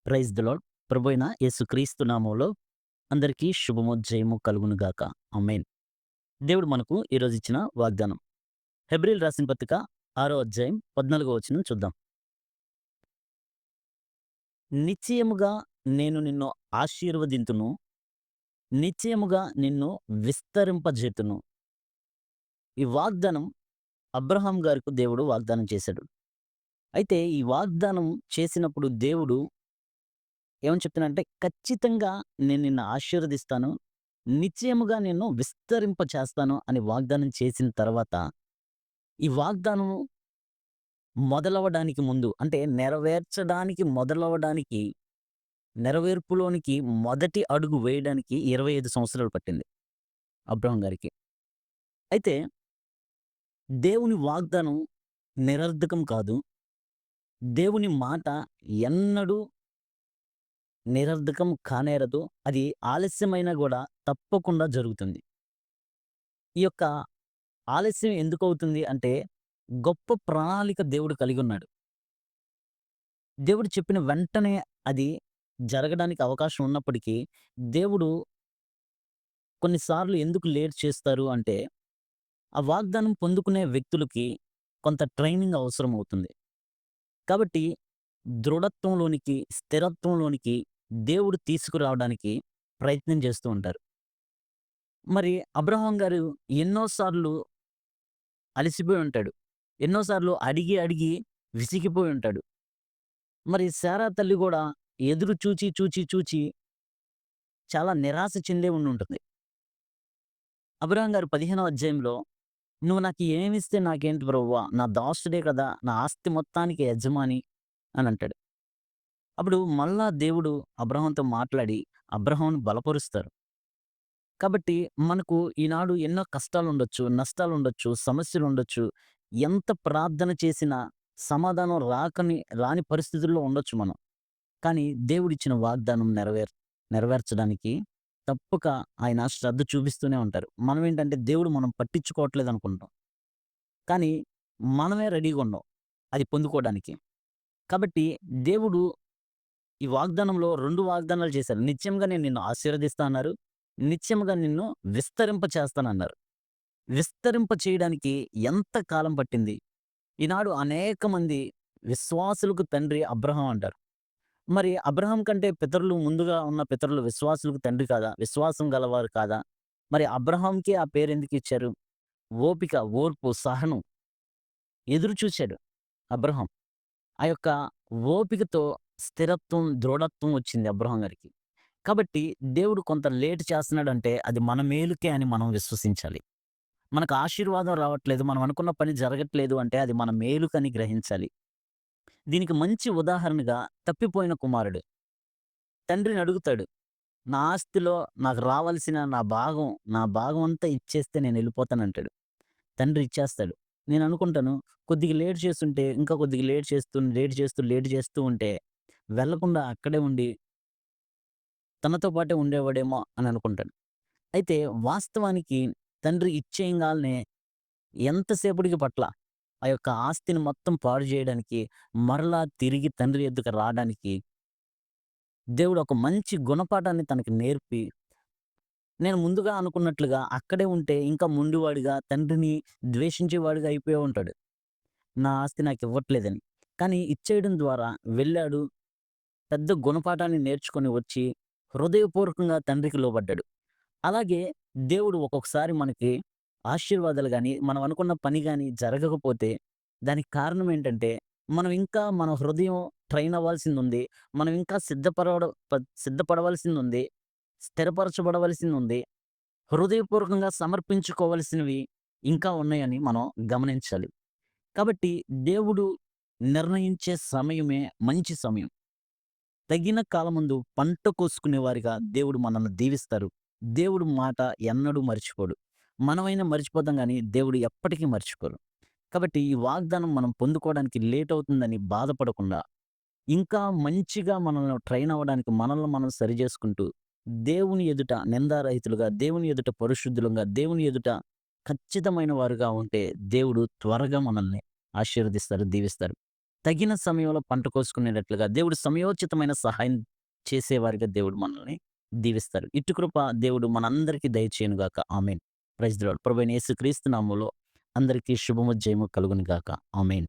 Praise the Lord. ప్రభువైన యేసుక్రీస్తు నామంలో అందరికీ శుభము, జయము కలుగును గాక. ఆమేన్. దేవుడు మనకు ఈరోజు ఇచ్చిన వాగ్దానం. హెబ్రీయులు రాసిన పత్రిక 6వ అధ్యాయం 14వ వచనం చూద్దాం. నిశ్చయముగా నేను నిన్ను ఆశీర్వదింతును. నిశ్చయముగా నిన్ను విస్తరింపజేతును. ఈ వాగ్దానం అబ్రహాం గారికి దేవుడు వాగ్దానం చేశాడు. అయితే ఈ వాగ్దానం చేసినప్పుడు దేవుడు ఏమని చెప్తున్నాడంటే, ఖచ్చితంగా నేను నిన్ను ఆశీర్వదిస్తాను. నిశ్చయముగా నిన్ను విస్తరింప చేస్తాను అని వాగ్దానం చేసిన తర్వాత, ఈ వాగ్దానం మొదలవ్వడానికి ముందు అంటే నెరవేర్పులోనికి మొదటి అడుగు వేయడానికి 25 సంవత్సరాలు పట్టింది అబ్రాహాం గారికి. అయితే దేవుని వాగ్దానం నిరర్ధకం కాదు. దేవుని మాట ఎన్నడూ నిరర్ధకం కానేరదు. అది ఆలస్యమైనా గూడా తప్పకుండా జరుగుతుంది. ఈ యొక్క ఆలస్యం ఎందుకవుతుంది అంటే, గొప్ప ప్రణాళిక దేవుడు కలిగున్నాడు. దేవుడు చెప్పిన వెంటనే అది జరగడానికి అవకాశం ఉన్నప్పటికీ, దేవుడు కొన్నిసార్లు ఎందుకు లేట్ చేస్తారు అంటే, ఆ వాగ్దానం పొందుకునే వ్యక్తులకి కొంత ట్రైనింగ్ అవసరమవుతుంది. కాబట్టి దృఢత్వంలోనికి, స్థిరత్వంలోనికి దేవుడు తీసుకురావడానికి ప్రయత్నం చేస్తూ ఉంటారు. మరి అబ్రహాం గారు ఎన్నో సార్లు అలసిపోయి ఉంటాడు. ఎన్నో సార్లు అడిగి, అడిగి విసిగిపోయి ఉంటాడు. మరి శారా తల్లి గూడా ఎదురు చూచి, చూచి, చూచి చాలా నిరాశ చెందే ఉండుంటుంది. అబ్రహాం గారు 15వ అధ్యాయంలో, "నువ్వు నాకు ఏమిస్తే నాకేంటి ప్రభువా? నా దాసుడే కదా! నా ఆస్తి మొత్తానికి యజమాని" అని అంటాడు. అప్పుడు మళ్ళా దేవుడు అబ్రహాంతో మాట్లాడి అబ్రహాంను బలపరుస్తారు. కాబట్టి మనకు ఈనాడు ఎన్నో కష్టాలుండొచ్చు, నష్టాలుండొచ్చు, సమస్యలుండొచ్చు. ఎంత ప్రార్థన చేసినా సమాధానం రాని పరిస్థితుల్లో ఉండొచ్చు మనం. కానీ దేవుడిచ్చిన వాగ్దానం నెరవేర్చడానికి తప్పక ఆయన శ్రద్ధ చూపిస్తూనే ఉంటారు. మనమేంటంటే దేవుడు మనం పట్టించుకోవట్లేదనుకుంటాం. కానీ మనమే రెడీగా ఉండం అది పొందుకోవడానికి. కాబట్టి దేవుడు ఈ వాగ్దానంలో 2 వాగ్దానాలు చేశారు. నిశ్చయంగా నేను నిన్ను ఆశీర్వదిస్తా అన్నారు. నిశ్చయంగా నిన్ను విస్తరింప చేస్తానన్నారు. విస్తరింప చేయడానికి ఎంత కాలం పట్టింది? ఈనాడు అనేక మంది విశ్వాసులకు తండ్రి అబ్రహాం అంటారు. మరి అబ్రహాం కంటే పితరులు ముందుగా ఉన్న పితరులు విశ్వాసులకు తండ్రి కాదా? విశ్వాసం గలవారు కాదా? మరి అబ్రహాంకి ఆ పేరెందుకిచ్చారు? ఓపిక, ఓర్పు, సహనం ఎదురు చూసాడు అబ్రహాం. ఆ యొక్క ఓపికతో స్థిరత్వం, దృఢత్వం వచ్చింది అబ్రహాం గారికి. కాబట్టి దేవుడు కొంత లేట్ చేస్తున్నాడంటే అది మన మేలుకే అని మనం విశ్వసించాలి. మనకు ఆశీర్వాదం రావట్లేదు, మనం అనుకున్న పని జరగట్లేదు అంటే అది మన మేలుకని గ్రహించాలి. దీనికి మంచి ఉదాహరణగా తప్పిపోయిన కుమారుడు. తండ్రిని అడుగుతాడు, "నా ఆస్తిలో నాకు రావాల్సిన నా భాగం అంతా ఇచ్చేస్తే నేనెళ్ళిపోతానంటాడు." తండ్రి ఇచ్చేస్తాడు. నేననుకుంటాను, కొద్దిగా లేట్ చేసుంటే, ఇంకా కొద్దిగా లేట్ చేస్తూ ఉంటే, వెళ్ళకుండా అక్కడే ఉండి తనతో పాటే ఉండేవాడేమో అని అనుకుంటాను. అయితే వాస్తవానికి తండ్రి ఇచ్చేయంగాల్నే ఎంతసేపటికి పట్ల ఆ యొక్క ఆస్తిని మొత్తం పాడు జేయడానికి, మరలా తిరిగి తండ్రి యొద్దకు రాడానికి దేవుడు ఒక మంచి గుణపాఠాన్ని తనకి నేర్పి, నేను ముందుగా అనుకున్నట్లుగా అక్కడే ఉంటే ఇంకా మొండివాడిగా, తండ్రిని ద్వేషించేవాడిగా అయిపోయి ఉంటాడు. నా ఆస్తి నాకివ్వట్లేదని. కానీ ఇచ్చేయడం ద్వారా వెళ్ళాడు. పెద్ద గుణపాఠాన్ని నేర్చుకొని వచ్చి, హృదయపూర్వకంగా తండ్రికి లోబడ్డాడు. అలాగే దేవుడు ఒక్కొక్కసారి మనకి ఆశీర్వాదాలు గాని, మనం అనుకున్న పని గాని జరగకపోతే, దానికి కారణం ఏంటంటే, మనం ఇంకా మన హృదయం ట్రైన్ అవ్వాల్సిందుంది. మనం ఇంకా సిద్ధపడవలసిందుంది. స్థిరపరచబడవలసిందుంది. హృదయపూర్వకంగా సమర్పించుకోవాల్సినవి ఇంకా ఉన్నాయని మనం గమనించాలి. కాబట్టి దేవుడు నిర్ణయించే సమయమే మంచి సమయం. తగిన కాలమందు పంట కోసుకునేవారిగా దేవుడు మనల్ని దీవిస్తారు. దేవుడు మాట ఎన్నడూ మర్చిపోడు. మనమైనా మర్చిపోతాం గానీ, దేవుడు ఎప్పటికీ మర్చిపోరు. కాబట్టి ఈ వాగ్దానం మనం పొందుకోవడానికి లేట్ అవుతుందని బాధపడకుండా, ఇంకా మంచిగా మనల్ని ట్రైన్ అవ్వడానికి మనల్ని మనం సరిజేసుకుంటూ, దేవుని ఎదుట నిందారహితులుగా, దేవుని ఎదుట పరిశుద్ధులంగా, దేవుని ఎదుట ఖచ్చితమైన వారుగా ఉంటే, దేవుడు త్వరగా మనల్ని ఆశీర్వదిస్తారు, దీవిస్తారు. తగిన సమయంలో పంట కోసుకునేటట్లుగా దేవుడు సమయోచితమైన సహాయం చేసేవారిగా దేవుడు మనల్ని దీవిస్తారు. ఇటు కృప దేవుడు మనందరికీ దయచేయునుగాక. ఆమేన్. Praise the Lord. ప్రభువైన యేసుక్రీస్తు నామములో అందరికీ శుభము, జయము కలుగును గాక. ఆమేన్.